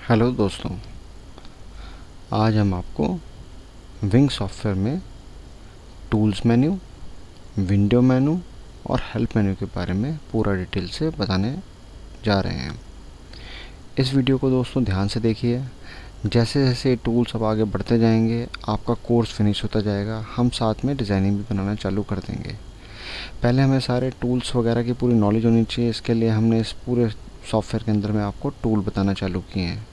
Hello दोस्तों, आज हम आपको विंग सॉफ्टवेयर में टूल्स मेन्यू, विंडो मेन्यू और हेल्प मेन्यू के बारे में पूरा डिटेल से बताने जा रहे हैं। इस वीडियो को दोस्तों ध्यान से देखिए। जैसे जैसे टूल्स अब आगे बढ़ते जाएंगे, आपका कोर्स फिनिश होता जाएगा, हम साथ में डिज़ाइनिंग भी बनाना चालू कर देंगे। पहले हमें सारे टूल्स वगैरह की पूरी नॉलेज होनी चाहिए। इसके लिए हमने इस पूरे सॉफ्टवेयर के अंदर में आपको टूल बताना चालू किए हैं।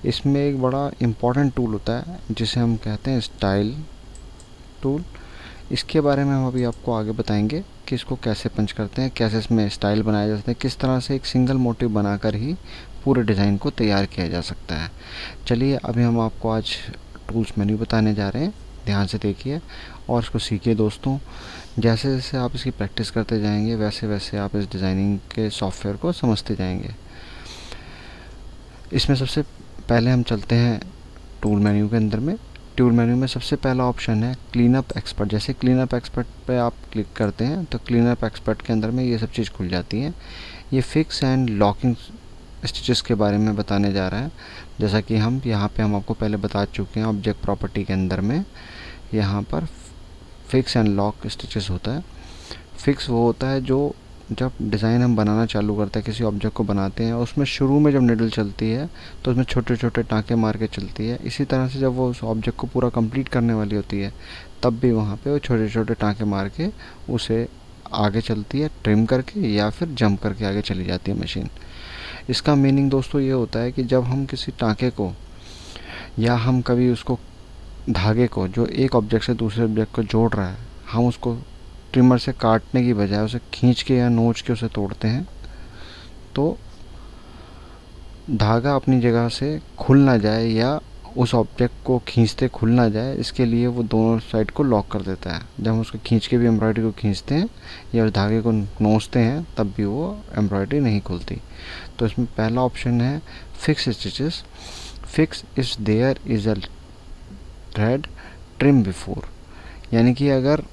इसमें एक बड़ा इम्पॉर्टेंट टूल होता है जिसे हम कहते हैं स्टाइल टूल। इसके बारे में हम अभी आपको आगे बताएंगे कि इसको कैसे पंच करते हैं, कैसे इसमें स्टाइल बनाए जाते हैं, किस तरह से एक सिंगल मोटिव बनाकर ही पूरे डिज़ाइन को तैयार किया जा सकता है। चलिए अभी हम आपको आज टूल्स मेन्यू बताने जा रहे हैं। ध्यान से देखिए और इसको सीखिए दोस्तों। जैसे जैसे आप इसकी प्रैक्टिस करते जाएंगे, वैसे वैसे आप इस डिज़ाइनिंग के सॉफ्टवेयर को समझते जाएंगे। इसमें सबसे पहले हम चलते हैं टूल मेन्यू के अंदर में। टूल मेन्यू में सबसे पहला ऑप्शन है क्लीन अप एक्सपर्ट। जैसे क्लीन अप एक्सपर्ट पे आप क्लिक करते हैं तो क्लीन अप एक्सपर्ट के अंदर में ये सब चीज़ खुल जाती हैं। ये फिक्स एंड लॉकिंग स्टिचेस के बारे में बताने जा रहा है। जैसा कि हम यहाँ पे हम आपको पहले बता चुके हैं, ऑब्जेक्ट प्रॉपर्टी के अंदर में यहाँ पर फिक्स एंड लॉक स्टिचेस होता है। फिक्स वो होता है जो जब डिज़ाइन हम बनाना चालू करते हैं, किसी ऑब्जेक्ट को बनाते हैं, उसमें शुरू में जब निडल चलती है तो उसमें छोटे छोटे टाँके मार के चलती है। इसी तरह से जब वो उस ऑब्जेक्ट को पूरा कंप्लीट करने वाली होती है तब भी वहाँ पे वो छोटे छोटे टाँके मार के उसे आगे चलती है, ट्रिम करके या फिर जंप करके आगे चली जाती है मशीन। इसका मीनिंग दोस्तों ये होता है कि जब हम किसी टाँके को या हम कभी उसको धागे को जो एक ऑब्जेक्ट से दूसरे ऑब्जेक्ट को जोड़ रहा है, हम उसको ट्रिमर से काटने की बजाय उसे खींच के या नोच के उसे तोड़ते हैं तो धागा अपनी जगह से खुल ना जाए या उस ऑब्जेक्ट को खींचते खुल ना जाए, इसके लिए वो दोनों साइड को लॉक कर देता है। जब हम उसको खींच के भी एम्ब्रॉयडरी को खींचते हैं या उस धागे को नोचते हैं तब भी वो एम्ब्रॉयडरी नहीं खुलती। तो इसमें पहला ऑप्शन है fix stitches. Fix is there is a thread trim before, यानी कि अगर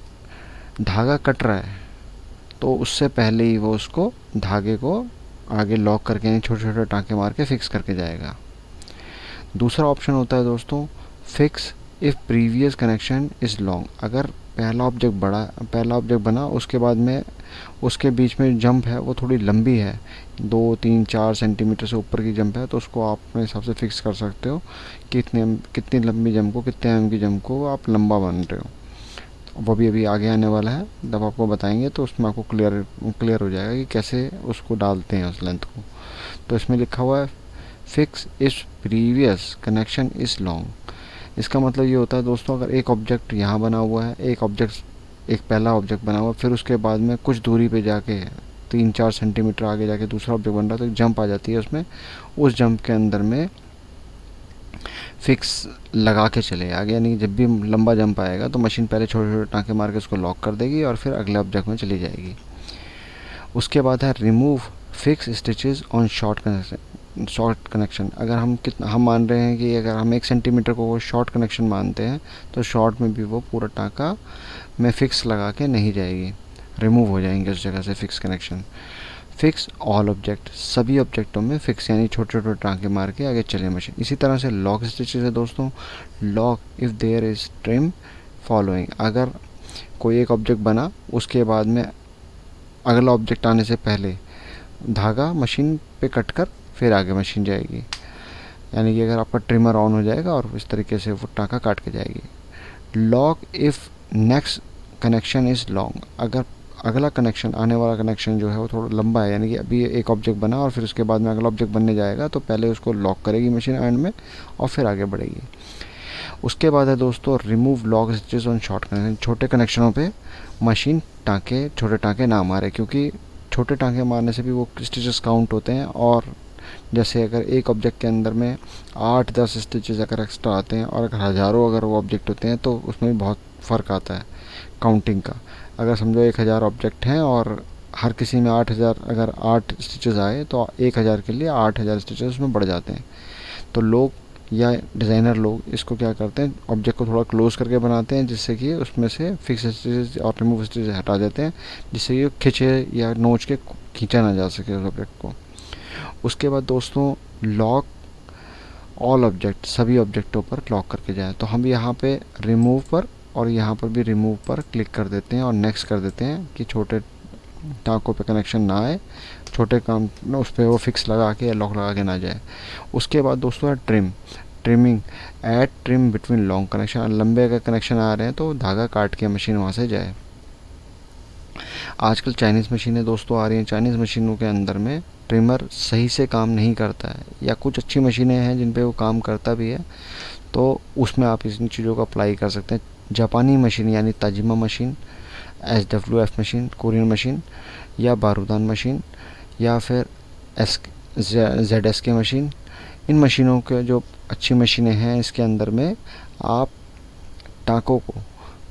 धागा कट रहा है तो उससे पहले ही वो उसको धागे को आगे लॉक करके यानी छोटे छोटे टाँके मार के फिक्स करके जाएगा। दूसरा ऑप्शन होता है दोस्तों fix if previous connection is long. अगर पहला ऑब्जेक्ट बना, उसके बाद में उसके बीच में जंप है वो थोड़ी लंबी है, 2 3 4 सेंटीमीटर से ऊपर की जंप है, तो उसको आप अपने हिसाब से फिक्स कर सकते हो कितनी लंबी जंप को, कितने एम की जंप को आप लंबा बन रहे हो। वो भी अभी आगे आने वाला है, जब आपको बताएंगे तो उसमें आपको क्लियर हो जाएगा कि कैसे उसको डालते हैं उस लेंथ को। तो इसमें लिखा हुआ है फिक्स इस प्रीवियस कनेक्शन इज़ लॉन्ग। इसका मतलब ये होता है दोस्तों, अगर एक ऑब्जेक्ट यहाँ बना हुआ है, एक पहला ऑब्जेक्ट बना हुआ, फिर उसके बाद में कुछ दूरी पे जाके 3 4 सेंटीमीटर आगे जाके दूसरा ऑब्जेक्ट बन रहा है तो एक जंप आ जाती है उसमें। उस जंप के अंदर में फिक्स लगा के चले आगे, यानी जब भी लंबा जंप आएगा तो मशीन पहले छोटे छोटे टाँके मार के उसको लॉक कर देगी और फिर अगले ऑब्जेक्ट में चली जाएगी। उसके बाद है remove fix stitches on short connection. अगर हम मान रहे हैं कि अगर हम 1 सेंटीमीटर को शॉर्ट कनेक्शन मानते हैं तो शॉर्ट में भी वो पूरा टाँका में फिक्स लगा के नहीं जाएगी, रिमूव हो जाएंगे उस जगह से fix connection. Fix all object, सभी ऑब्जेक्टों में फिक्स यानी छोटे छोटे टाँके मार के आगे चले मशीन। इसी तरह से लॉक स्टिचेस है दोस्तों। Lock if there is trim following. अगर कोई एक ऑब्जेक्ट बना, उसके बाद में अगला ऑब्जेक्ट आने से पहले धागा मशीन पे कट कर फिर आगे मशीन जाएगी, यानी कि अगर आपका ट्रिमर ऑन हो जाएगा और इस तरीके से वो टाँका काट के जाएगी। Lock if next connection is long. अगर अगला कनेक्शन, आने वाला कनेक्शन जो है वो थोड़ा लंबा है, यानी कि अभी एक ऑब्जेक्ट बना और फिर उसके बाद में अगला ऑब्जेक्ट बनने जाएगा तो पहले उसको लॉक करेगी मशीन एंड में और फिर आगे बढ़ेगी। उसके बाद है दोस्तों remove lock stitches on short connection. छोटे कनेक्शनों पे मशीन छोटे टाँके ना मारे, क्योंकि छोटे टाँके मारने से भी वो स्टिचेस काउंट होते हैं। और जैसे अगर एक ऑब्जेक्ट के अंदर में 8 10 स्टिचेस अगर एक्स्ट्रा आते हैं और अगर हज़ारों अगर वो ऑब्जेक्ट होते हैं तो उसमें भी बहुत फ़र्क आता है काउंटिंग का। अगर समझो 1000 ऑब्जेक्ट हैं और हर किसी में 8000, अगर 8 स्टिचेस आए तो 1000 के लिए 8000 स्टिचेस उसमें बढ़ जाते हैं। तो लोग या डिज़ाइनर लोग इसको क्या करते हैं, ऑब्जेक्ट को थोड़ा क्लोज करके बनाते हैं जिससे कि उसमें से फिक्स स्टिचेस और रिमूव स्टिचेस हटा देते हैं, जिससे कि खींचे या नोच के खींचा ना जा सके उस ऑब्जेक्ट को। उसके बाद दोस्तों लॉक ऑल ऑब्जेक्ट, सभी ऑब्जेक्टों पर लॉक करके जाए। तो हम यहाँ पे रिमूव पर और यहाँ पर भी रिमूव पर क्लिक कर देते हैं और नेक्स्ट कर देते हैं कि छोटे टाँकों पे कनेक्शन ना आए, छोटे काम उस पर वो फिक्स लगा के या लॉक लगा के ना जाए। उसके बाद दोस्तों है trimming, add trim between long connection. लंबे अगर कनेक्शन आ रहे हैं तो धागा काट के मशीन वहाँ से जाए। आजकल चाइनीज़ मशीनें दोस्तों आ रही हैं, चाइनीज़ मशीनों के अंदर में ट्रिमर सही से काम नहीं करता है, या कुछ अच्छी मशीनें हैं जिन पे वो काम करता भी है, तो उसमें आप इन चीज़ों को अप्लाई कर सकते हैं। जापानी मशीन यानी Tajima machine, SWF machine, Korean machine, या बारूदान मशीन, या फिर ZSK मशीन, इन मशीनों के जो अच्छी मशीनें हैं इसके अंदर में आप टाँकों को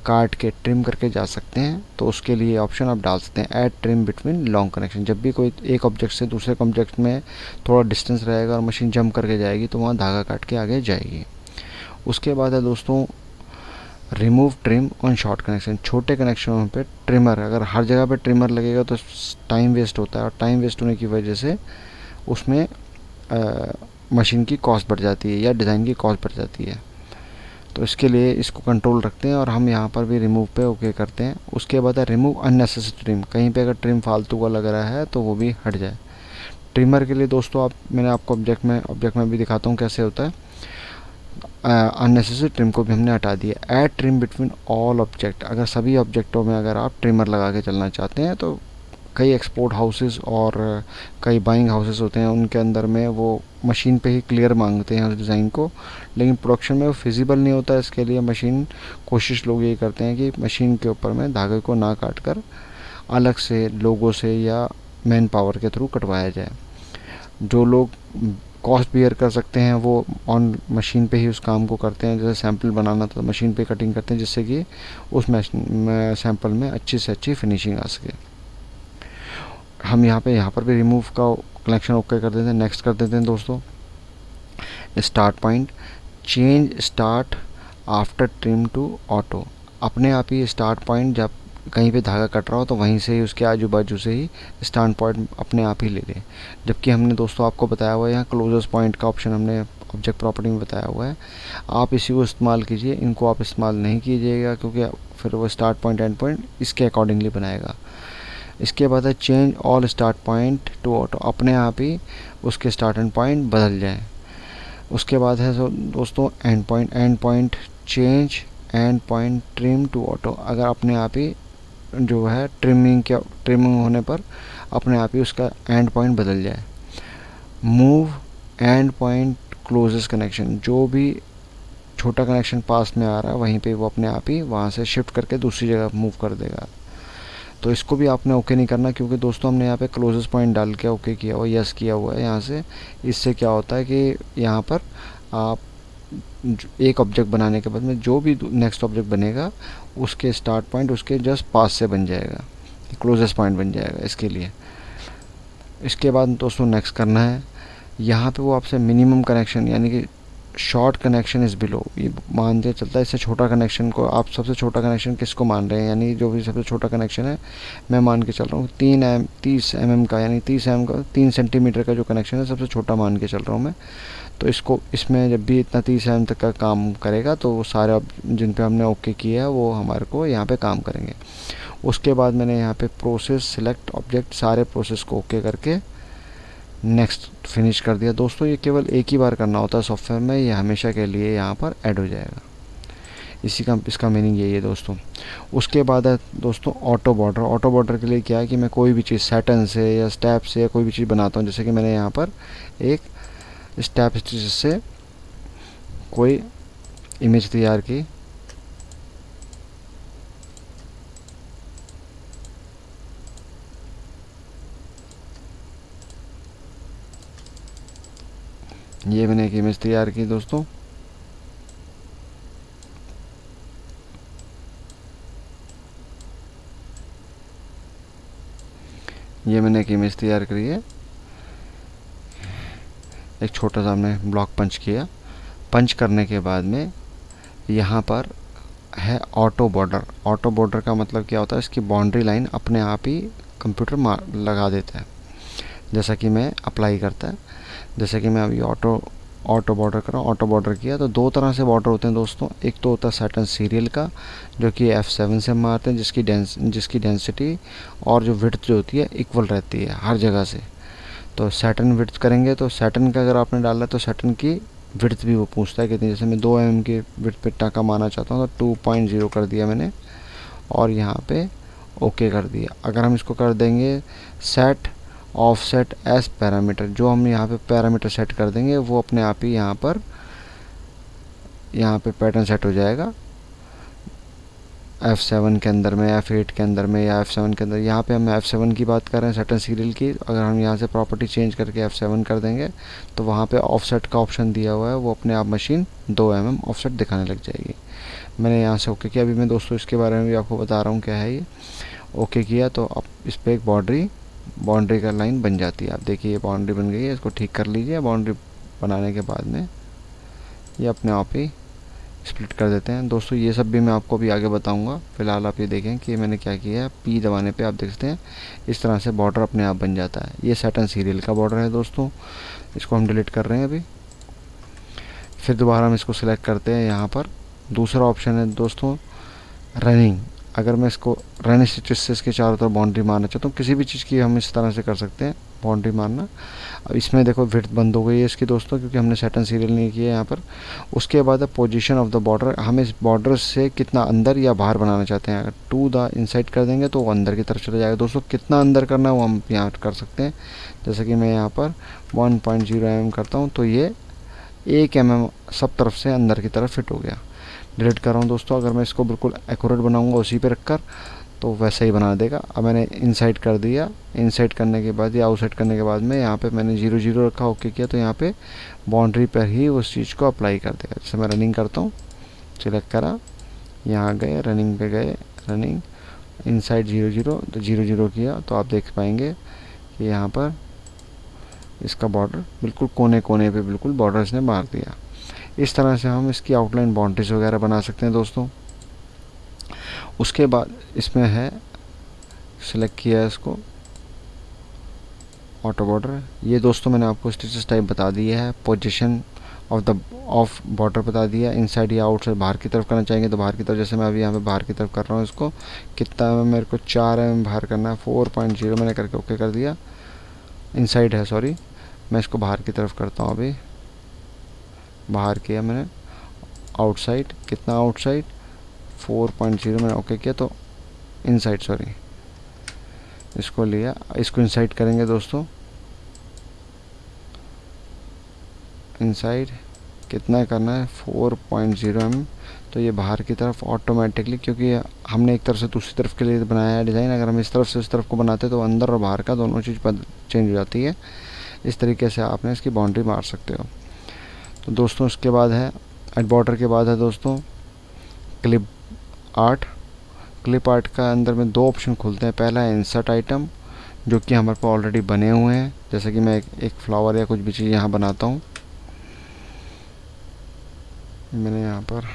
काट के ट्रिम करके जा सकते हैं। तो उसके लिए ऑप्शन आप डाल सकते हैं add trim between long connection. जब भी कोई एक ऑब्जेक्ट से दूसरे ऑब्जेक्ट में थोड़ा डिस्टेंस रहेगा और मशीन जंप करके जाएगी तो वहाँ धागा काट के आगे जाएगी। उसके बाद है दोस्तों remove trim on short connection. छोटे कनेक्शनों पे ट्रिमर, अगर हर जगह पे ट्रिमर लगेगा तो टाइम वेस्ट होता है, और टाइम वेस्ट होने की वजह से उसमें मशीन की कॉस्ट बढ़ जाती है या डिज़ाइन की कॉस्ट बढ़ जाती है। तो इसके लिए इसको कंट्रोल रखते हैं और हम यहाँ पर भी रिमूव पे ओके करते हैं। उसके बाद है रिमूव अननेसेसरी ट्रिम। कहीं पे अगर ट्रिम फालतू का लग रहा है तो वो भी हट जाए। ट्रिमर के लिए दोस्तों मैंने आपको ऑब्जेक्ट में भी दिखाता हूँ कैसे होता है। अननेसेसरी ट्रिम को भी हमने हटा दिया। Add trim between all object. अगर सभी ऑब्जेक्टों में अगर आप ट्रिमर लगा के चलना चाहते हैं तो कई एक्सपोर्ट हाउसेस और कई बाइंग हाउसेस होते हैं, उनके अंदर में वो मशीन पे ही क्लियर मांगते हैं उस डिज़ाइन को, लेकिन प्रोडक्शन में वो फिजिबल नहीं होता। इसके लिए मशीन कोशिश लोग ये करते हैं कि मशीन के ऊपर में धागे को ना काट कर अलग से लोगों से या मैन पावर के थ्रू कटवाया जाए। जो लोग कॉस्ट बियर कर सकते हैं वो ऑन मशीन पे ही उस काम को करते हैं। जैसे सैंपल बनाना तो मशीन पे कटिंग करते हैं जिससे कि उस सैंपल में अच्छी से अच्छी फिनिशिंग आ सके। हम यहाँ पर भी रिमूव का कनेक्शन ओके कर देते हैं। नेक्स्ट कर देते हैं दोस्तों start point, change start after trim to auto. अपने आप ही स्टार्ट पॉइंट जब कहीं पे धागा कट रहा हो तो वहीं से ही उसके आजू बाजू से ही स्टार्ट पॉइंट अपने आप ही ले ले। जबकि हमने दोस्तों आपको बताया हुआ है यहाँ क्लोजेस्ट पॉइंट का ऑप्शन हमने ऑब्जेक्ट प्रॉपर्टी में बताया हुआ है, आप इसी को इस्तेमाल कीजिए। इनको आप इस्तेमाल नहीं कीजिएगा क्योंकि फिर वो स्टार्ट पॉइंट एंड पॉइंट इसके अकॉर्डिंगली बनाएगा। इसके बाद है change all start point two auto. अपने आप ही उसके स्टार्ट एंड पॉइंट बदल जाए। उसके बाद है दोस्तों end point change end point trim to auto. अगर अपने आप ही जो है ट्रिमिंग होने पर अपने आप ही उसका एंड पॉइंट बदल जाए। Move and point closest connection. जो भी छोटा कनेक्शन पास में आ रहा है वहीं पे वो अपने आप ही वहाँ से शिफ्ट करके दूसरी जगह मूव कर देगा। तो इसको भी आपने ओके नहीं करना क्योंकि दोस्तों हमने यहाँ पे क्लोजेस्ट पॉइंट डाल के ओके किया हुआ, यस किया हुआ है यहाँ से। इससे क्या होता है कि यहाँ पर आप एक ऑब्जेक्ट बनाने के बाद में जो भी नेक्स्ट ऑब्जेक्ट बनेगा उसके स्टार्ट पॉइंट उसके जस्ट पास से बन जाएगा, क्लोजेस्ट पॉइंट बन जाएगा इसके लिए। इसके बाद दोस्तों नेक्स्ट करना है, यहाँ पे वो आपसे मिनिमम कनेक्शन यानी कि शॉर्ट कनेक्शन इज़ बिलो, ये मान के चलता है। इससे छोटा कनेक्शन को आप सबसे छोटा कनेक्शन किसको मान रहे हैं, यानी जो भी सबसे छोटा कनेक्शन है मैं मान के चल रहा हूँ 30 mm का, यानी 30 mm का 3 सेंटीमीटर का जो कनेक्शन है सबसे छोटा मान के चल रहा हूँ मैं। तो इसमें जब भी इतना 30 mm तक का काम करेगा तो वो सारे जिन पे हमने ओके किया है वो हमारे को यहाँ पे काम करेंगे। उसके बाद मैंने यहाँ पे प्रोसेस सिलेक्ट ऑब्जेक्ट, सारे प्रोसेस को ओके करके नेक्स्ट फिनिश कर दिया। दोस्तों ये केवल एक ही बार करना होता है सॉफ्टवेयर में, ये हमेशा के लिए यहाँ पर ऐड हो जाएगा। इसका मीनिंग यही है दोस्तों। उसके बाद है दोस्तों ऑटो बॉर्डर। ऑटो बॉर्डर के लिए क्या है कि मैं कोई भी चीज़ सैटन से या स्टेप से या कोई भी चीज़ बनाता हूँ, जैसे कि मैंने यहाँ पर एक स्टेप स्टिच से कोई इमेज तैयार की। ये मैंने एक इमेज तैयार की दोस्तों। ये मैंने एक इमेज तैयार करी है। एक छोटा सा हमने ब्लॉक पंच किया। पंच करने के बाद में यहाँ पर है ऑटो बॉर्डर। ऑटो बॉर्डर का मतलब क्या होता है, इसकी बाउंड्री लाइन अपने आप ही कंप्यूटर लगा देता है जैसा कि मैं अप्लाई करता है। जैसे कि मैं अभी ऑटो ऑटो बॉर्डर करा, ऑटो बॉर्डर किया। तो दो तरह से बॉर्डर होते हैं दोस्तों, एक तो होता है सैटर्न सीरियल का जो कि F7 से मारते हैं, जिसकी डेंसिटी और जो विड्थ जो होती है इक्वल रहती है हर जगह से। तो सैटर्न विड्थ करेंगे तो सैटर्न का अगर आपने डाला तो सैटर्न की विड्थ भी वो पूछता है कितनी। जैसे मैं 2 mm की विड्थ पे टाँका मारना चाहता हूँ तो 2.0 कर दिया मैंने और यहाँ पे ओके कर दिया। अगर हम इसको कर देंगे सेट ऑफसेट एस पैरामीटर, जो हम यहाँ पे पैरामीटर सेट कर देंगे वो अपने आप ही यहाँ पे पैटर्न सेट हो जाएगा F7 के अंदर में, F8 के अंदर में या F7 के अंदर। यहाँ पे हम F7 की बात कर रहे हैं सैटर्न सीरियल की। अगर हम यहाँ से प्रॉपर्टी चेंज करके F7 कर देंगे तो वहाँ पे ऑफसेट का ऑप्शन दिया हुआ है, वो अपने आप मशीन 2 mm ऑफसेट दिखाने लग जाएगी। मैंने यहाँ से ओके किया। अभी मैं दोस्तों इसके बारे में भी आपको बता रहा हूँ क्या है ये। ओके किया तो अब इस पर एक बाउंड्री का लाइन बन जाती है। आप देखिए ये बाउंड्री बन गई है, इसको ठीक कर लीजिए। बाउंड्री बनाने के बाद में ये अपने आप ही स्प्लिट कर देते हैं दोस्तों। ये सब भी मैं आपको भी आगे बताऊंगा। फिलहाल आप ये देखें कि मैंने क्या किया है। पी दबाने पे आप देख सकते हैं इस तरह से बॉर्डर अपने आप बन जाता है। ये सैटर्न सीरियल का बॉर्डर है दोस्तों, इसको हम डिलीट कर रहे हैं अभी। फिर दोबारा हम इसको सिलेक्ट करते हैं। यहाँ पर दूसरा ऑप्शन है दोस्तों रनिंग। अगर मैं इसको रनिंग स्टिचेस से इसके चारों तरफ बाउंड्री मारना चाहता हूँ, किसी भी चीज़ की हम इस तरह से कर सकते हैं बाउंड्री मारना। अब इसमें देखो विड्थ बंद हो गई है इसकी दोस्तों, क्योंकि हमने सैटर्न सीरियल नहीं किया यहाँ पर। उसके बाद पोजीशन ऑफ द बॉर्डर, हम इस बॉर्डर से कितना अंदर या बाहर बनाना चाहते हैं। अगर टू द इनसाइड कर देंगे तो वो अंदर की तरफ चला जाएगा दोस्तों। कितना अंदर करना है वो हम यहाँ कर सकते हैं। जैसे कि मैं यहाँ पर 1.0 mm करता हूँ तो ये 1 mm सब तरफ से अंदर की तरफ फिट हो गया। डिलीट कर रहा हूँ दोस्तों। अगर मैं इसको बिल्कुल एक्यूरेट बनाऊँगा उसी पे रखकर तो वैसा ही बना देगा। अब मैंने इनसाइड कर दिया। इनसाइड करने के बाद या आउटसाइड करने के बाद में यहाँ पे मैंने 0 रखा, ओके किया तो यहाँ पे बाउंड्री पर ही उस चीज़ को अप्लाई कर देगा। जैसे मैं रनिंग करता हूँ, सिलेक्ट करा, यहाँ गए रनिंग पे गए, रनिंग इनसाइड 0 तो 0 किया तो आप देख पाएंगे कि यहाँ पर इसका बॉर्डर बिल्कुल कोने कोने पे बिल्कुल बॉर्डर इसने मार दिया। इस तरह से हम इसकी आउटलाइन बाउंड्रीज वगैरह बना सकते हैं दोस्तों। उसके बाद इसमें है सिलेक्ट किया है इसको ऑटो बॉर्डर। ये दोस्तों मैंने आपको स्टिचेस टाइप बता दिया है, पोजीशन ऑफ बॉर्डर बता दिया। इनसाइड या आउटसाइड बाहर की तरफ करना चाहेंगे तो बाहर की तरफ। जैसे मैं अभी यहाँ पे बाहर की तरफ कर रहा हूँ इसको, कितना मेरे को 4 mm बाहर करना है, 4.0 मैंने करके ओके कर दिया। इनसाइड है सॉरी, मैं इसको बाहर की तरफ करता हूँ। अभी बाहर किया मैंने। आउटसाइड कितना, आउटसाइड 4.0 मैंने ओके किया तो इनसाइड सॉरी, इसको लिया, इसको इनसाइड करेंगे दोस्तों। इनसाइड कितना करना है 4.0 mm। तो ये बाहर की तरफ ऑटोमेटिकली, क्योंकि हमने एक तरफ से दूसरी तरफ के लिए बनाया है डिज़ाइन। अगर हम इस तरफ से उस तरफ को बनाते तो अंदर और बाहर का दोनों चीज़ चेंज हो जाती है। इस तरीके से आपने इसकी बाउंड्री मार सकते हो। तो दोस्तों इसके बाद है एट बॉर्डर के बाद है दोस्तों क्लिप आर्ट। क्लिप आर्ट का अंदर में 2 ऑप्शन खुलते हैं। पहला है इंसर्ट आइटम, जो कि हमारे पास ऑलरेडी बने हुए हैं। जैसे कि मैं एक फ्लावर या कुछ भी चीज़ यहाँ बनाता हूँ। मैंने यहाँ पर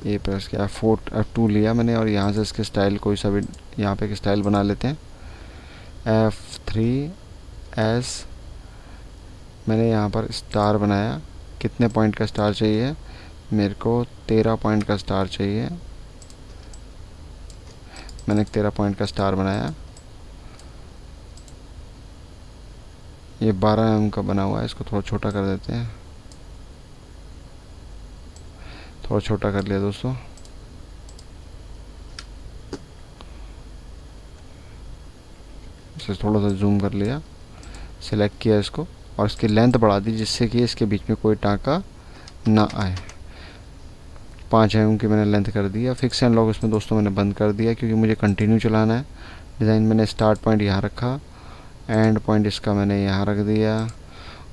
ए प्रेस किया, F2 लिया मैंने और यहाँ से इसके स्टाइल कोई सा भी यहाँ पे एक स्टाइल बना लेते हैं। F3S मैंने यहाँ पर स्टार बनाया। कितने पॉइंट का स्टार चाहिए मेरे को, 13 पॉइंट का स्टार चाहिए। मैंने 13 पॉइंट का स्टार बनाया। ये 12 mm का बना हुआ है, इसको थोड़ा छोटा कर देते हैं। थोड़ा छोटा कर लिया दोस्तों। इसे थोड़ा सा जूम कर लिया, सिलेक्ट किया इसको और इसकी लेंथ बढ़ा दी जिससे कि इसके बीच में कोई टाँका ना आए। 5 mm की मैंने लेंथ कर दिया। फिक्स एंड लॉक इसमें दोस्तों मैंने बंद कर दिया क्योंकि मुझे कंटिन्यू चलाना है डिज़ाइन। मैंने स्टार्ट पॉइंट यहाँ रखा, एंड पॉइंट इसका मैंने यहाँ रख दिया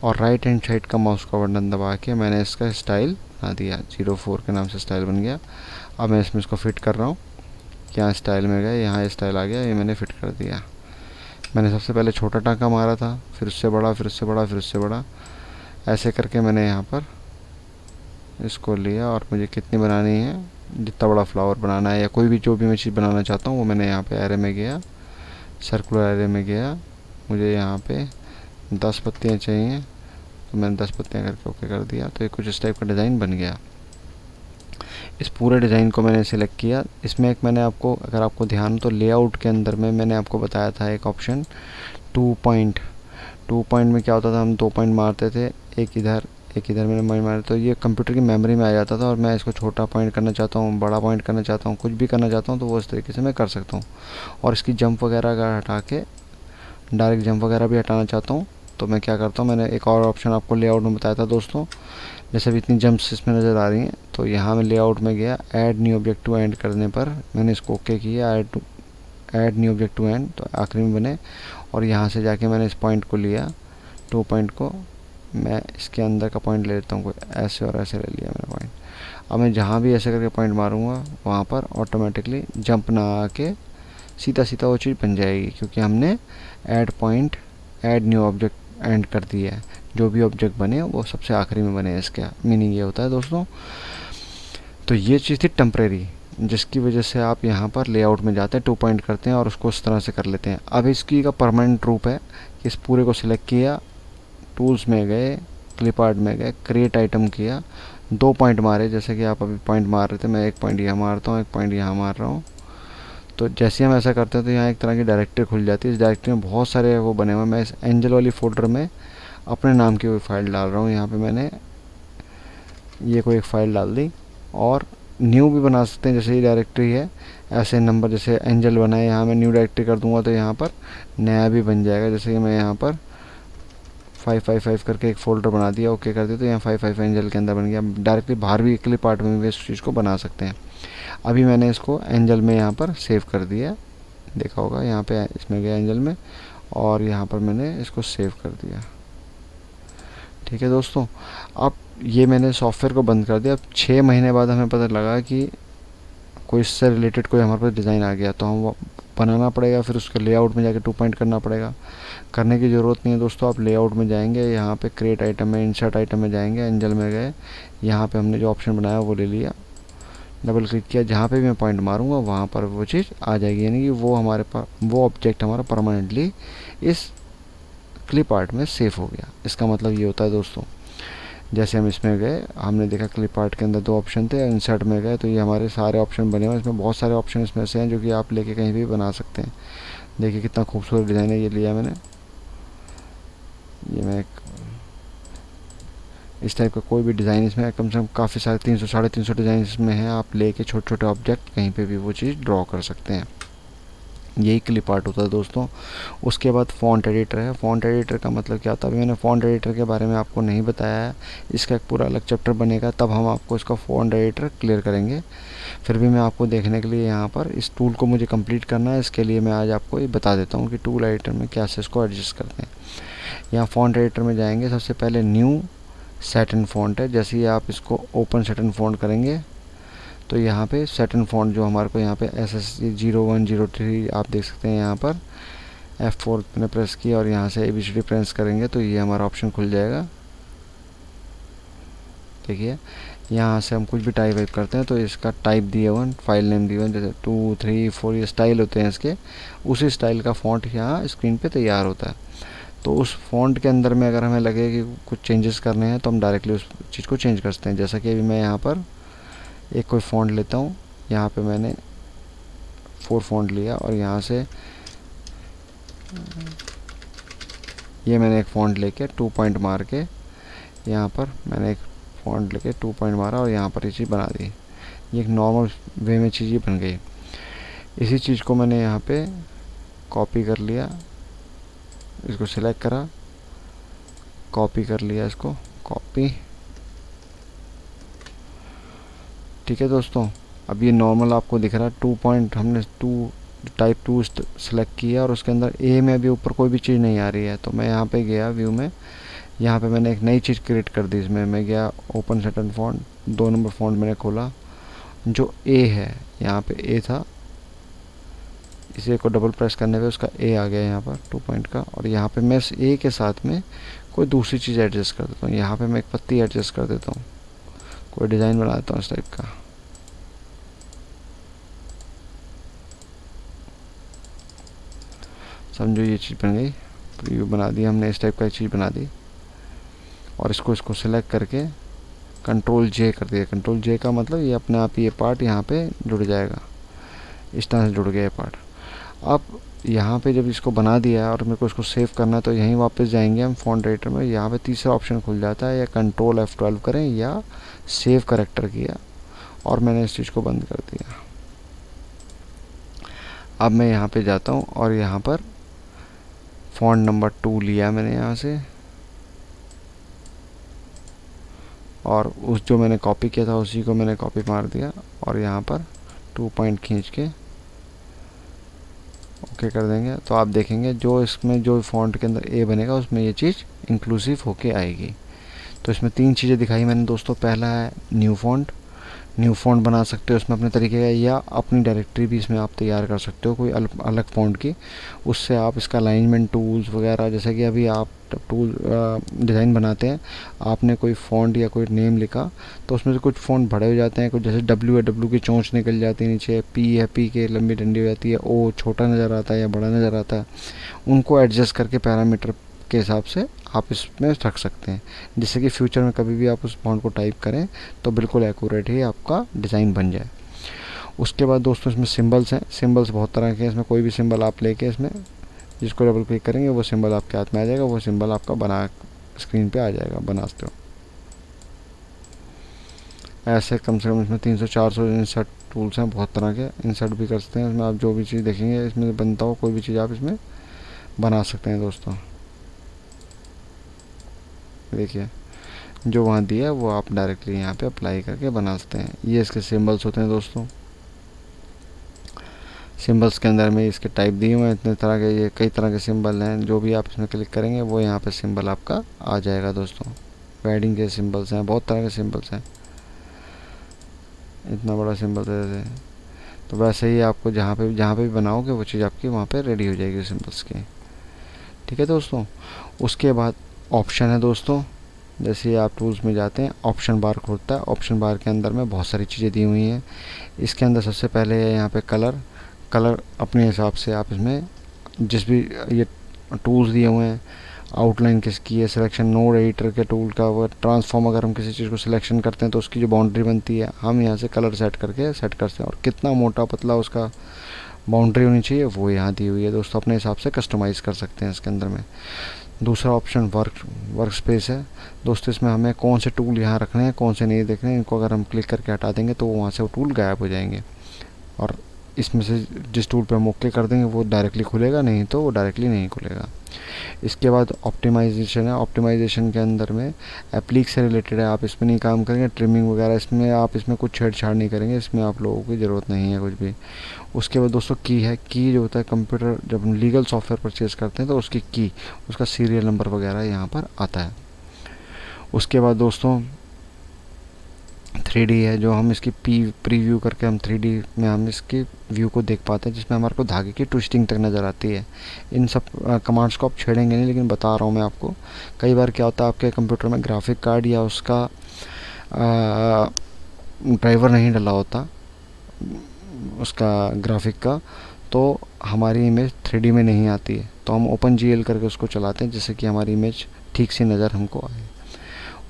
और राइट हैंड साइड का माउस का बटन दबा के मैंने इसका स्टाइल बना दिया। 04 के नाम से स्टाइल बन गया। अब मैं इसमें इसको फिट कर रहा हूँ। यहाँ स्टाइल में गए, यहाँ स्टाइल आ गया, ये मैंने फिट कर दिया। मैंने सबसे पहले छोटा टाँका मारा था, फिर उससे बड़ा, फिर उससे बड़ा, फिर उससे बड़ा, ऐसे करके मैंने यहाँ पर इसको लिया। और मुझे कितनी बनानी है, जितना बड़ा फ्लावर बनाना है या कोई भी जो भी मैं चीज़ बनाना चाहता हूँ वो मैंने यहाँ पे एरे में गया, सर्कुलर एरे में गया, मुझे यहाँ पे 10 पत्तियाँ चाहिए, तो मैंने 10 पत्तियाँ करके ओके कर दिया। तो ये कुछ इस टाइप का डिज़ाइन बन गया। इस पूरे डिज़ाइन को मैंने सिलेक्ट किया। इसमें एक मैंने आपको, अगर आपको ध्यान हो तो लेआउट के अंदर में मैंने आपको बताया था एक ऑप्शन 2 पॉइंट में क्या होता था, हम 2 पॉइंट मारते थे, एक इधर मैंने मारे, तो ये कंप्यूटर की मेमोरी में आ जाता था। और मैं इसको छोटा पॉइंट करना चाहता हूँ, बड़ा पॉइंट करना चाहता हूँ, कुछ भी करना चाहता हूँ, तो वो इस तरीके से मैं कर सकता हूँ। और इसकी जंप वगैरह अगर हटा के डायरेक्ट जंप वगैरह भी हटाना चाहता हूँ तो मैं क्या करता हूँ, मैंने एक और ऑप्शन आपको लेआउट में बताया था दोस्तों। जैसे अभी इतनी जंप्स इसमें नज़र आ रही हैं, तो यहाँ मैं लेआउट में गया, add new object to end करने पर मैंने इसको ओके किया, add new object to end, तो आखिरी में बने। और यहाँ से जाके मैंने इस पॉइंट को लिया, 2 पॉइंट को मैं इसके अंदर का पॉइंट ले लेता हूँ, कोई ऐसे और ऐसे ले लिया मैंने पॉइंट। अब मैं जहाँ भी ऐसे करके पॉइंट मारूंगा वहाँ पर ऑटोमेटिकली जंप ना आके सीधा सीधा वो चीज़ बन जाएगी, क्योंकि हमने ऐड न्यू ऑब्जेक्ट एंड कर दिया है। जो भी ऑब्जेक्ट बने वो सबसे आखिरी में बने, इसका मीनिंग ये होता है दोस्तों। तो ये चीज़ थी टेम्परेरी, जिसकी वजह से आप यहाँ पर लेआउट में जाते हैं, 2 पॉइंट करते हैं और उसको इस तरह से कर लेते हैं। अब इसकी का परमानेंट रूप है कि इस पूरे को सिलेक्ट किया, टूल्स में गए, क्लिप आर्ट में गए, क्रिएट आइटम किया, 2 पॉइंट मारे, जैसे कि आप अभी पॉइंट मार रहे थे, मैं एक पॉइंट यहाँ मारता हूँ, एक पॉइंट यहाँ मार रहा हूँ। तो जैसे हम ऐसा करते हैं तो यहाँ एक तरह की डायरेक्टरी खुल जाती है। इस डायरेक्टरी में बहुत सारे वो बने हुए हैं। मैं इस एंजल वाली फोल्डर में अपने नाम की कोई फाइल डाल रहा हूँ। यहाँ पे मैंने ये कोई एक फ़ाइल डाल दी, और न्यू भी बना सकते हैं, जैसे ये डायरेक्टरी है ऐसे नंबर, जैसे एंजल बना है, यहाँ मैं न्यू डायरेक्टरी कर दूंगा तो यहाँ पर नया भी बन जाएगा। जैसे कि मैं यहाँ पर 555 करके एक फ़ोल्डर बना दिया, ओके कर दिया, तो यहाँ 55 एंजल के अंदर बन गया। डायरेक्टली बाहर भी क्लिप आर्ट में भी इस चीज़ को बना सकते हैं। अभी मैंने इसको एंजल में यहाँ पर सेव कर दिया, देखा होगा यहाँ पे इसमें गया एंजल में, और यहाँ पर मैंने इसको सेव कर दिया। ठीक है दोस्तों, अब ये मैंने सॉफ्टवेयर को बंद कर दिया। अब 6 महीने बाद हमें पता लगा कि कोई इससे रिलेटेड कोई हमारे पास डिज़ाइन आ गया, तो हम वो बनाना पड़ेगा, फिर उसके लेआउट में जाके 2 पॉइंट करना पड़ेगा। करने की ज़रूरत नहीं है दोस्तों, आप लेआउट में जाएंगे, यहाँ पे क्रिएट आइटम में, इंसर्ट आइटम में जाएंगे, एंजल में गए, यहाँ पे हमने जो ऑप्शन बनाया वो ले लिया, डबल क्लिक किया, जहाँ पे भी मैं पॉइंट मारूंगा वहाँ पर वो चीज़ आ जाएगी, यानी कि वो हमारे पास वो ऑब्जेक्ट हमारा परमानेंटली इस क्लिप आर्ट में सेव हो गया। इसका मतलब ये होता है दोस्तों, जैसे हम इसमें गए, हमने देखा क्लिप आर्ट के अंदर 2 ऑप्शन थे, इंसर्ट में गए तो ये हमारे सारे ऑप्शन बने हुए हैं। इसमें बहुत सारे ऑप्शन इसमें से हैं जो कि आप लेके कहीं भी बना सकते हैं। देखिए कितना खूबसूरत डिज़ाइन है, ये लिया मैंने, ये मैं एक इस टाइप का कोई भी डिज़ाइन इसमें कम से कम काफ़ी सारे 300 साढ़े 300 डिज़ाइन इसमें है। आप लेके छोटे छोटे ऑब्जेक्ट कहीं पे भी वो चीज़ ड्रॉ कर सकते हैं। यही क्लिप आर्ट होता है दोस्तों। उसके बाद फ़ॉन्ट एडिटर है। फ़ॉन्ट एडिटर का मतलब क्या होता है, अभी मैंने फ़ॉन्ट एडिटर के बारे में आपको नहीं बताया है, इसका एक पूरा अलग चैप्टर बनेगा, तब हम आपको इसका फ़ॉन्ट एडिटर क्लियर करेंगे। फिर भी मैं आपको देखने के लिए यहाँ पर इस टूल को मुझे कंप्लीट करना है, इसके लिए मैं आज आपको ये बता देता हूँ कि टूल एडिटर में कैसे इसको एडजस्ट करते हैं। यहाँ फ़ॉन्ट एडिटर में जाएंगे, सबसे पहले न्यू सैटिन फ़ॉन्ट है। जैसे ही आप इसको ओपन सैटिन फ़ॉन्ट करेंगे तो यहाँ पे सैटिन फ़ॉन्ट जो हमारे को यहाँ पे SSC 0103 आप देख सकते हैं, यहाँ पर F4 ने प्रेस किया और यहाँ से ABCD प्रेस करेंगे तो ये हमारा ऑप्शन खुल जाएगा। देखिए यहाँ से हम कुछ भी टाइप वाइप करते हैं तो इसका टाइप दिए हुआ, फाइल नेम दिए हुए, जैसे 2 3 4 ये स्टाइल होते हैं इसके, उसी स्टाइल का फ़ॉन्ट यहाँ स्क्रीन पे तैयार होता है। तो उस फ़ॉन्ट के अंदर में अगर हमें लगे कि कुछ चेंजेस करने हैं तो हम डायरेक्टली उस चीज़ को चेंज कर सकते हैं। जैसा कि अभी मैं यहाँ पर एक कोई फ़ॉन्ट लेता हूँ, यहाँ पे मैंने 4 फ़ॉन्ट लिया और यहाँ से ये मैंने एक फ़ॉन्ट लेके 2 पॉइंट मार के, यहाँ पर मैंने एक फ़ॉन्ट लेके 2 पॉइंट मारा और यहाँ पर ये चीज़ बना दी। ये एक नॉर्मल वे में चीज़ बन गई। इसी चीज़ को मैंने यहाँ पे कॉपी कर लिया, इसको सिलेक्ट करा, कॉपी कर लिया, इसको कॉपी। ठीक है दोस्तों, अब ये नॉर्मल आपको दिख रहा है 2 पॉइंट, हमने टाइप 2 सेलेक्ट किया और उसके अंदर ए में अभी ऊपर कोई भी चीज़ नहीं आ रही है। तो मैं यहाँ पे गया व्यू में, यहाँ पे मैंने एक नई चीज़ क्रिएट कर दी। इसमें मैं गया open satin font, 2 number font मैंने खोला, जो ए है, यहाँ पे ए था, इसे को डबल प्रेस करने पे उसका ए आ गया यहाँ पर 2 पॉइंट का। और यहाँ पे मैं इस ए के साथ में कोई दूसरी चीज़ एडजस्ट कर देता हूँ। यहाँ पे मैं एक पत्ती एडजस्ट कर देता हूँ, कोई डिज़ाइन बना देता हूँ इस टाइप का। समझो ये चीज़ बन गई, प्रीव्यू बना दी हमने, इस टाइप का चीज़ बना दी। और इसको सेलेक्ट करके कंट्रोल जे कर दिया। कंट्रोल जे का मतलब ये अपने आप ये पार्ट यहाँ पे जुड़ जाएगा, इस तरह से जुड़ गया ये पार्ट। अब यहाँ पे जब इसको बना दिया है और मेरे को इसको सेव करना है तो यहीं वापस जाएंगे हम फ़ॉन्ट एडिटर में। यहाँ पे तीसरा ऑप्शन खुल जाता है, या कंट्रोल F12 करें या सेव करेक्टर किया, और मैंने इस चीज़ को बंद कर दिया। अब मैं यहाँ पे जाता हूँ और यहाँ पर फ़ॉन्ट नंबर 2 लिया मैंने यहाँ से, और उस जो मैंने कॉपी किया था उसी को मैंने कॉपी मार दिया, और यहाँ पर 2 पॉइंट खींच के ओके कर देंगे। तो आप देखेंगे जो इसमें जो फ़ॉन्ट के अंदर ए बनेगा उसमें ये चीज़ इंक्लूसिव होके आएगी। तो इसमें 3 चीज़ें दिखाई मैंने दोस्तों। पहला है न्यू फ़ॉन्ट बना सकते हो इसमें अपने तरीके का, या अपनी डायरेक्टरी भी इसमें आप तैयार कर सकते हो कोई अलग फ़ॉन्ट की। उससे आप इसका अलाइनमेंट टूल्स वगैरह, जैसे कि अभी आप टूल डिज़ाइन बनाते हैं, आपने कोई फ़ॉन्ट या कोई नेम लिखा तो उसमें से कुछ फ़ॉन्ट बड़े हो जाते हैं, कुछ जैसे डब्ल्यू है, डब्ल्यू की चोंच निकल जाती है नीचे, पी है, पी के लंबी डंडी हो जाती है, ओ छोटा नज़र आता है या बड़ा नज़र आता है। उनको एडजस्ट करके पैरामीटर के हिसाब से आप इसमें रख सकते हैं, जिससे कि फ्यूचर में कभी भी आप उस फॉन्ट को टाइप करें तो बिल्कुल एक्यूरेट ही आपका डिज़ाइन बन जाए। उसके बाद दोस्तों इसमें सिंबल्स हैं। सिंबल्स बहुत तरह के हैं, इसमें कोई भी सिंबल आप लेके इसमें जिसको डबल क्लिक करेंगे वो सिंबल आपके हाथ में आ जाएगा, वो सिंबल आपका बना स्क्रीन पे आ जाएगा, बना सकते हो। ऐसे कम से कम इसमें 300-400 इंसर्ट टूल्स हैं, बहुत तरह के इंसर्ट भी कर सकते हैं इसमें। आप जो भी चीज़ देखेंगे इसमें बनता हो, कोई भी चीज़ आप इसमें बना सकते हैं दोस्तों। देखिए जो वहाँ दिया है वो आप डायरेक्टली यहाँ पे अप्लाई करके बना सकते हैं। ये इसके सिंबल्स होते हैं दोस्तों। सिंबल्स के अंदर में इसके टाइप दिए हुए हैं इतने तरह के, ये कई तरह के सिंबल हैं। जो भी आप इसमें क्लिक करेंगे वो यहाँ पे सिंबल आपका आ जाएगा दोस्तों। वेडिंग के सिंबल्स हैं, बहुत तरह के सिंबल्स हैं, इतना बड़ा सिंबल देते हैं। तो वैसे ही आपको जहाँ पे भी बनाओगे वो चीज़ आपकी वहाँ पे रेडी हो जाएगी सिंबल्स की। ठीक है दोस्तों। उसके बाद ऑप्शन है दोस्तों। जैसे ही आप टूल्स में जाते हैं ऑप्शन बार खुलता है। ऑप्शन बार के अंदर में बहुत सारी चीज़ें दी हुई हैं। इसके अंदर सबसे पहले है यहाँ पे कलर अपने हिसाब से आप इसमें जिस भी ये टूल्स दिए हुए हैं, आउटलाइन किसकी है, सिलेक्शन नोड एडिटर के टूल का, वो ट्रांसफॉर्म, अगर हम किसी चीज़ को सिलेक्शन करते हैं तो उसकी जो बाउंड्री बनती है हम यहाँ से कलर सेट करके सेट करते हैं, और कितना मोटा पतला उसका बाउंड्री होनी चाहिए वो यहाँ दी हुई है दोस्तों। अपने हिसाब से कस्टमाइज़ कर सकते हैं इसके अंदर में। दूसरा ऑप्शन वर्क स्पेस है दोस्तों। इसमें हमें कौन से टूल यहाँ रखने हैं, कौन से नहीं देखने हैं, इनको अगर हम क्लिक करके हटा देंगे तो वहाँ से वो टूल गायब हो जाएंगे, और इसमें से जिस टूल पर हम ओके कर देंगे वो डायरेक्टली खुलेगा, नहीं तो वो डायरेक्टली नहीं खुलेगा। इसके बाद ऑप्टिमाइजेशन है। ऑप्टिमाइजेशन के अंदर में एप्लीक से रिलेटेड है, आप इसमें नहीं काम करेंगे। ट्रिमिंग वगैरह इसमें आप इसमें कुछ छेड़छाड़ नहीं करेंगे, इसमें आप लोगों की ज़रूरत नहीं है कुछ भी। उसके बाद दोस्तों की है। की जो होता है कंप्यूटर, जब हम लीगल सॉफ्टवेयर परचेज़ करते हैं तो उसकी की, उसका सीरियल नंबर वगैरह यहाँ पर आता है। उसके बाद दोस्तों 3D है, जो हम इसकी प्रीव्यू करके हम 3D में हम इसकी व्यू को देख पाते हैं, जिसमें हमारे को धागे की ट्विस्टिंग तक नज़र आती है। इन सब कमांड्स को आप छेड़ेंगे नहीं, लेकिन बता रहा हूँ मैं आपको। कई बार क्या होता है आपके कंप्यूटर में ग्राफिक कार्ड या उसका ड्राइवर नहीं डला होता उसका ग्राफिक का, तो हमारी इमेज 3D में नहीं आती है, तो हम OpenGL करके उसको चलाते हैं जिससे कि हमारी इमेज ठीक सी नज़र हमको आए।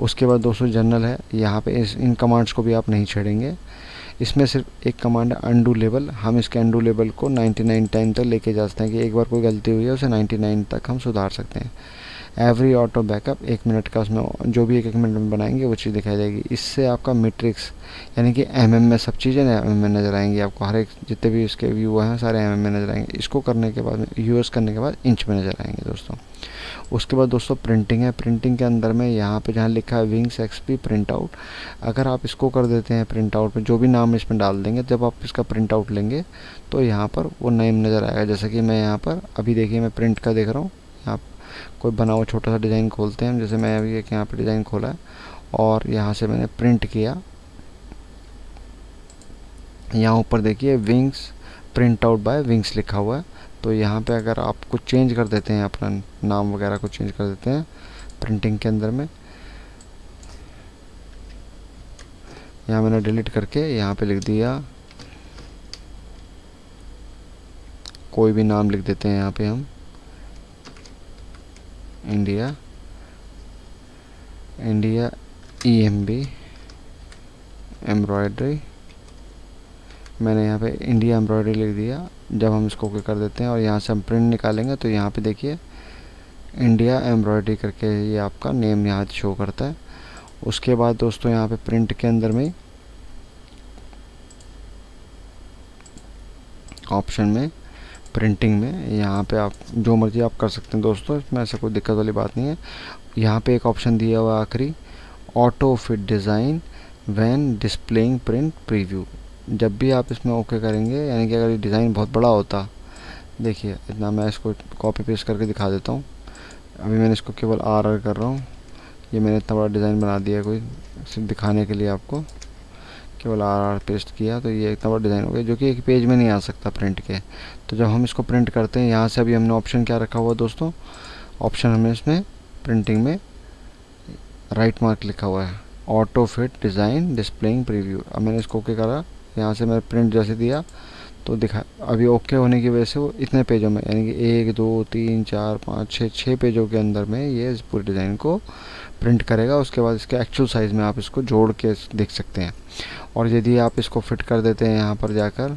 उसके बाद दोस्तों जनरल है। यहाँ पे इन कमांड्स को भी आप नहीं छेड़ेंगे। इसमें सिर्फ एक कमांड है अनडू लेबल। हम इसके अनडू लेबल को 99 टाइम तक लेके जा सकते हैं, कि एक बार कोई गलती हुई है उसे 99 तक हम सुधार सकते हैं। एवरी ऑटो बैकअप 1 मिनट का, उसमें जो भी 1 मिनट में बनाएंगे वो चीज़ दिखाई देगी। इससे आपका मैट्रिक्स यानी कि MM में सब चीज़ें MM में नज़र आएंगी आपको। हर एक जितने भी इसके व्यू हैं सारे MM में नज़र आएंगे। इसको करने के बाद यूएस करने के बाद इंच में नज़र आएंगे दोस्तों। उसके बाद दोस्तों प्रिंटिंग है। प्रिंटिंग के अंदर में यहाँ पे जहाँ लिखा है विंग्स XP प्रिंट आउट, अगर आप इसको कर देते हैं प्रिंट आउट में, जो भी नाम इसमें डाल देंगे, जब आप इसका प्रिंट आउट लेंगे तो यहाँ पर वो नेम नज़र आएगा। जैसे कि मैं यहाँ पर अभी देखिए मैं प्रिंट का देख रहा हूँ, यहाँ कोई बना हुआ छोटा सा डिज़ाइन खोलते हैं। जैसे मैं अभी एक यहाँ पर डिज़ाइन खोला है और यहाँ से मैंने प्रिंट किया, यहाँ ऊपर देखिए wings print out by wings लिखा हुआ है। तो यहाँ पे अगर आप कुछ चेंज कर देते हैं, अपना नाम वगैरह को चेंज कर देते हैं प्रिंटिंग के अंदर में, यहाँ मैंने डिलीट करके यहाँ पे लिख दिया कोई भी नाम लिख देते हैं यहाँ पे हम, इंडिया इंडिया EMB एम्ब्रॉयडरी, मैंने यहाँ पे इंडिया एम्ब्रॉयडरी लिख दिया। जब हम इसको ओके कर देते हैं और यहाँ से हम प्रिंट निकालेंगे तो यहाँ पे देखिए इंडिया एम्ब्रॉयडरी करके ये आपका नेम यहाँ शो करता है। उसके बाद दोस्तों यहाँ पे प्रिंट के अंदर में ऑप्शन में प्रिंटिंग में यहाँ पे आप जो मर्जी आप कर सकते हैं दोस्तों, इसमें ऐसा कोई दिक्कत वाली बात नहीं है। यहाँ पे एक ऑप्शन दिया हुआ आखिरी, auto fit design when displaying print preview. जब भी आप इसमें ओके करेंगे, यानी कि अगर ये डिज़ाइन बहुत बड़ा होता, देखिए इतना मैं इसको कॉपी पेस्ट करके दिखा देता हूँ। अभी मैंने इसको केवल आर कर रहा हूँ, ये मैंने इतना बड़ा डिज़ाइन बना दिया कोई सिर्फ दिखाने के लिए आपको, केवल आर पेस्ट किया तो ये इतना बड़ा डिज़ाइन हो गया जो कि एक पेज में नहीं आ सकता प्रिंट के। तो जब हम इसको प्रिंट करते हैं, यहाँ से अभी हमने ऑप्शन क्या रखा हुआ दोस्तों, ऑप्शन हमने इसमें प्रिंटिंग में राइट मार्क लिखा हुआ है, auto fit design displaying preview. अब मैंने इसको ओके करा, यहाँ से मैंने प्रिंट जैसे दिया तो दिखा, अभी ओके होने की वजह से वो इतने पेजों में, यानी कि 1 2 3 4 5 6 पेजों के अंदर में ये इस पूरे डिज़ाइन को प्रिंट करेगा। उसके बाद इसके एक्चुअल साइज़ में आप इसको जोड़ के देख सकते हैं। और यदि आप इसको फिट कर देते हैं, यहाँ पर जाकर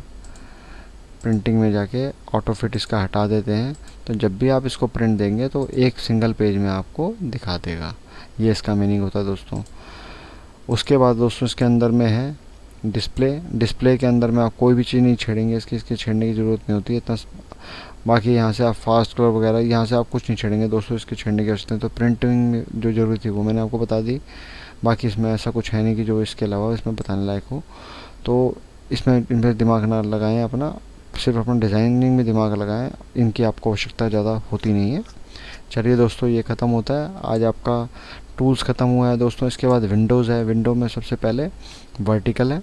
प्रिंटिंग में जाके ऑटो फिट इसका हटा देते हैं, तो जब भी आप इसको प्रिंट देंगे तो एक सिंगल पेज में आपको दिखा देगा। ये इसका मीनिंग होता है दोस्तों। उसके बाद दोस्तों इसके अंदर में है डिस्प्ले के अंदर में आप कोई भी चीज़ नहीं छेड़ेंगे, इसके छेड़ने की ज़रूरत नहीं होती है इतना। बाकी यहाँ से आप फास्ट कलर वगैरह यहाँ से आप कुछ नहीं छेड़ेंगे दोस्तों, इसके छेड़ने की आवश्यकता है। तो प्रिंटिंग में जो ज़रूरत थी वो मैंने आपको बता दी। बाकी इसमें ऐसा कुछ है नहीं कि जो इसके अलावा इसमें बताने लायक हो। तो इसमें इन पर दिमाग ना लगाएं अपना, सिर्फ अपना डिज़ाइनिंग में दिमाग लगाएं, इनकी आपको आवश्यकता ज़्यादा होती नहीं है। चलिए दोस्तों, ये ख़त्म होता है आज आपका टूल्स ख़त्म हुआ है दोस्तों। इसके बाद विंडोज़ है। विंडो में सबसे पहले वर्टिकल है,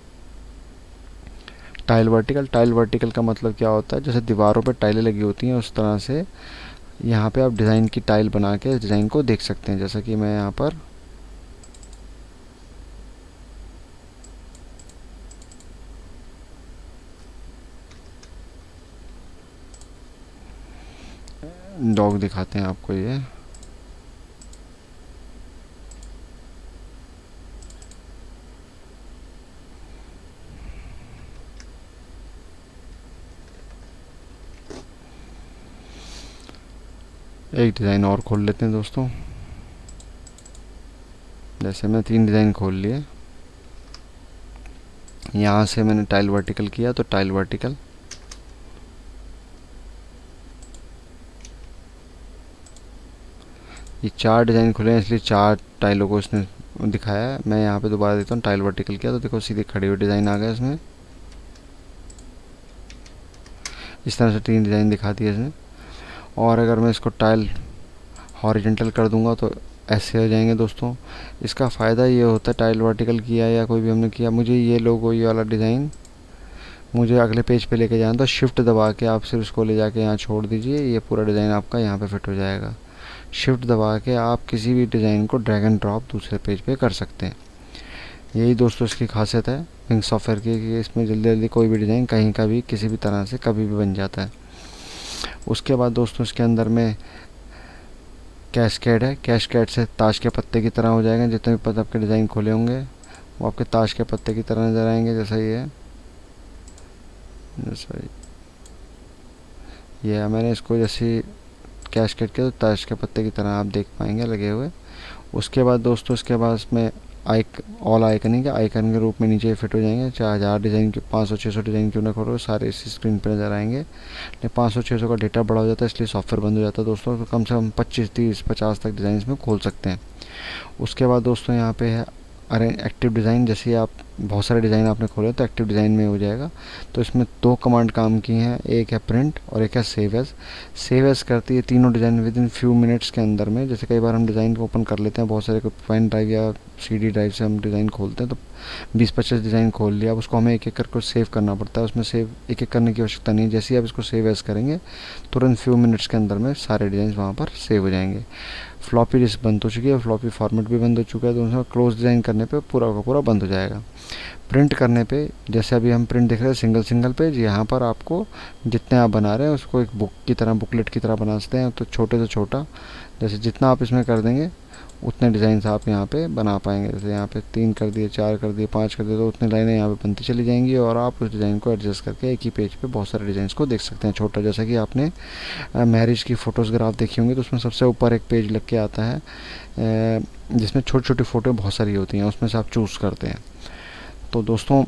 टाइल वर्टिकल का मतलब क्या होता है, जैसे दीवारों पे टाइलें लगी होती हैं उस तरह से यहाँ पे आप डिज़ाइन की टाइल बना के इस डिज़ाइन को देख सकते हैं। जैसा कि मैं यहाँ पर डॉग दिखाते हैं आपको, ये एक डिज़ाइन और खोल लेते हैं दोस्तों। जैसे मैं 3 डिज़ाइन खोल लिए, यहाँ से मैंने टाइल वर्टिकल किया तो टाइल वर्टिकल, ये 4 डिज़ाइन खुले हैं इसलिए 4 टाइलों को इसने दिखाया है। मैं यहाँ पे दोबारा देता हूँ, टाइल वर्टिकल किया तो देखो सीधे खड़ी हुई डिज़ाइन आ गया इसमें। इस तरह से 3 डिज़ाइन दिखा दिए इसने। और अगर मैं इसको टाइल हॉरिजेंटल कर दूंगा तो ऐसे हो जाएंगे दोस्तों। इसका फ़ायदा ये होता है, टाइल वर्टिकल किया या कोई भी हमने किया, मुझे ये लोगो ये वाला डिज़ाइन मुझे अगले पेज पे लेके जाना, तो शिफ्ट दबा के आप सिर्फ इसको ले जाके यहाँ छोड़ दीजिए, ये पूरा डिज़ाइन आपका यहाँ पे फिट हो जाएगा। शिफ्ट दबा के आप किसी भी डिज़ाइन को ड्रैग एंड ड्रॉप दूसरे पेज पे कर सकते हैं। यही दोस्तों इसकी खासियत है विंग सॉफ्टवेयर की, कि इसमें जल्दी जल्दी कोई भी डिज़ाइन कहीं का भी किसी भी तरह से कभी भी बन जाता है। उसके बाद दोस्तों इसके अंदर में कैस्केड है। कैस्केड से ताश के पत्ते की तरह हो जाएगा, जितने भी पत्ते आपके डिज़ाइन खोले होंगे वो आपके ताश के पत्ते की तरह नज़र आएंगे। जैसा ये है, जैसा ये है, मैंने इसको जैसे कैस्केड के तो ताश के पत्ते की तरह आप देख पाएंगे लगे हुए। उसके बाद दोस्तों इसके बाद इसमें ऑल आइकनिंग के आइकन के रूप में नीचे फिट हो जाएंगे। चाहे 1000 डिज़ाइन के 500-600 डिज़ाइन क्यों ना खोलो, सारे इसी स्क्रीन पर नज़र आएंगे। लेकिन 500-600 का डेटा बड़ा हो जाता है इसलिए सॉफ्टवेयर बंद हो जाता है दोस्तों। तो कम से कम 25 30 50 तक डिज़ाइन में खोल सकते हैं। उसके बाद दोस्तों यहाँ पे है अरे एक्टिव डिज़ाइन। जैसे आप बहुत सारे डिज़ाइन आपने खोले तो एक्टिव डिज़ाइन में हो जाएगा। तो इसमें 2 कमांड काम की हैं, एक है प्रिंट और एक है सेव एज। सेव एज करती है तीनों design with in few minutes के अंदर में। जैसे कई बार हम डिज़ाइन को ओपन कर लेते हैं, बहुत सारे पेन ड्राइव या CD ड्राइव से हम डिज़ाइन खोलते हैं, तो 20-25 डिज़ाइन खोल लिया, अब उसको हमें एक एक करके सेव करना पड़ता है। उसमें सेव एक एक करने की आवश्यकता नहीं है। जैसे ही आप इसको सेव एज करेंगे तुरंत फ्यू मिनट्स के अंदर में सारे डिज़ाइन वहाँ पर सेव हो जाएंगे। फ्लॉपी डिस्क बंद हो चुकी है, फ्लॉपी फॉर्मेट भी बंद हो चुका है, तो उसमें क्लोज डिज़ाइन करने पे पूरा का पूरा बंद हो जाएगा। प्रिंट करने पे, जैसे अभी हम प्रिंट देख रहे हैं सिंगल सिंगल पेज, यहाँ पर आपको जितने आप बना रहे हैं उसको एक बुक की तरह, बुकलेट की तरह बना सकते हैं। तो छोटे से छोटा, जैसे जितना आप इसमें कर देंगे उतने डिज़ाइन आप यहाँ पे बना पाएंगे। जैसे यहाँ पे 3 कर दिए, 4 कर दिए, 5 कर दिए, तो उतनी लाइनें यहाँ पे बनती चली जाएंगी और आप उस डिज़ाइन को एडजस्ट करके एक ही पेज पे बहुत सारे डिज़ाइन को देख सकते हैं। छोटा, जैसा कि आपने मैरिज की फ़ोटोज़ग्राफ देखी होंगी तो उसमें सबसे ऊपर एक पेज लग के आता है जिसमें छोटी छोटी फ़ोटो बहुत सारी होती हैं, उसमें से आप चूज़ करते हैं। तो दोस्तों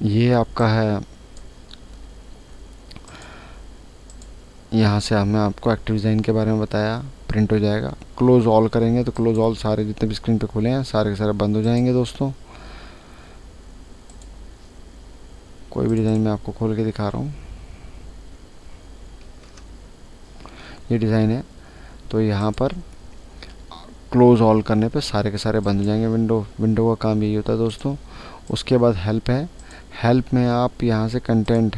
ये आपका है, यहाँ से हमने आपको एक्टिव डिज़ाइन के बारे में बताया। प्रिंट हो जाएगा, क्लोज ऑल करेंगे तो क्लोज ऑल सारे जितने भी स्क्रीन पे खुले हैं सारे के सारे बंद हो जाएंगे। दोस्तों कोई भी डिज़ाइन मैं आपको खोल के दिखा रहा हूँ, ये डिज़ाइन है, तो यहाँ पर क्लोज ऑल करने पे सारे के सारे बंद हो जाएंगे। विंडो का काम यही होता है दोस्तों। उसके बाद हेल्प है, हेल्प में आप यहाँ से कंटेंट,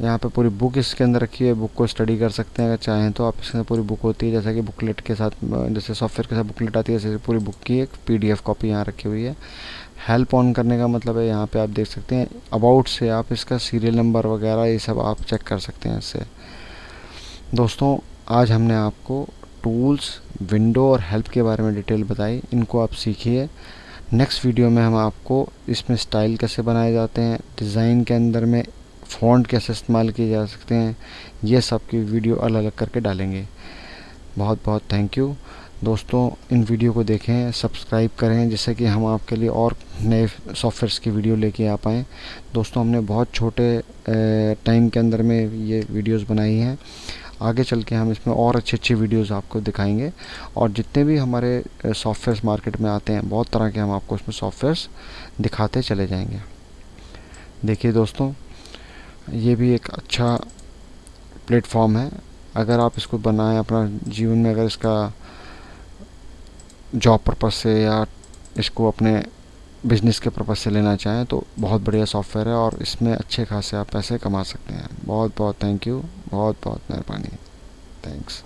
यहाँ पे पूरी बुक इसके अंदर रखी है, बुक को स्टडी कर सकते हैं अगर चाहें तो आप। इसके अंदर पूरी बुक होती है, जैसा कि बुकलेट के साथ, जैसे सॉफ्टवेयर के साथ बुकलेट आती है, जैसे पूरी बुक की एक PDF कॉपी यहाँ रखी हुई है। हेल्प ऑन करने का मतलब है, यहाँ पे आप देख सकते हैं अबाउट से आप इसका सीरियल नंबर वगैरह ये सब आप चेक कर सकते हैं इससे। दोस्तों आज हमने आपको टूल्स, विंडो और हेल्प के बारे में डिटेल बताई, इनको आप सीखिए। नेक्स्ट वीडियो में हम आपको इसमें स्टाइल कैसे बनाए जाते हैं, डिज़ाइन के अंदर में फ़ॉन्ट कैसे इस्तेमाल किए जा सकते हैं, ये सब की वीडियो अलग अलग करके डालेंगे। बहुत बहुत थैंक यू दोस्तों। इन वीडियो को देखें, सब्सक्राइब करें, जिससे कि हम आपके लिए और नए सॉफ्टवेयर्स की वीडियो लेके आ पाएँ। दोस्तों हमने बहुत छोटे टाइम के अंदर में ये वीडियोस बनाई हैं, आगे चल के हम इसमें और अच्छी अच्छी वीडियोस आपको दिखाएंगे। और जितने भी हमारे सॉफ्टवेयर्स मार्केट में आते हैं, बहुत तरह के हम आपको इसमें सॉफ्टवेयर्स दिखाते चले जाएंगे। देखिए दोस्तों, ये भी एक अच्छा प्लेटफॉर्म है। अगर आप इसको बनाएं अपना जीवन में, अगर इसका जॉब पर्पस से या इसको अपने बिजनेस के पर्पस से लेना चाहें तो बहुत बढ़िया सॉफ्टवेयर है और इसमें अच्छे खासे आप पैसे कमा सकते हैं। बहुत बहुत थैंक यू, बहुत बहुत मेहरबानी, थैंक्स।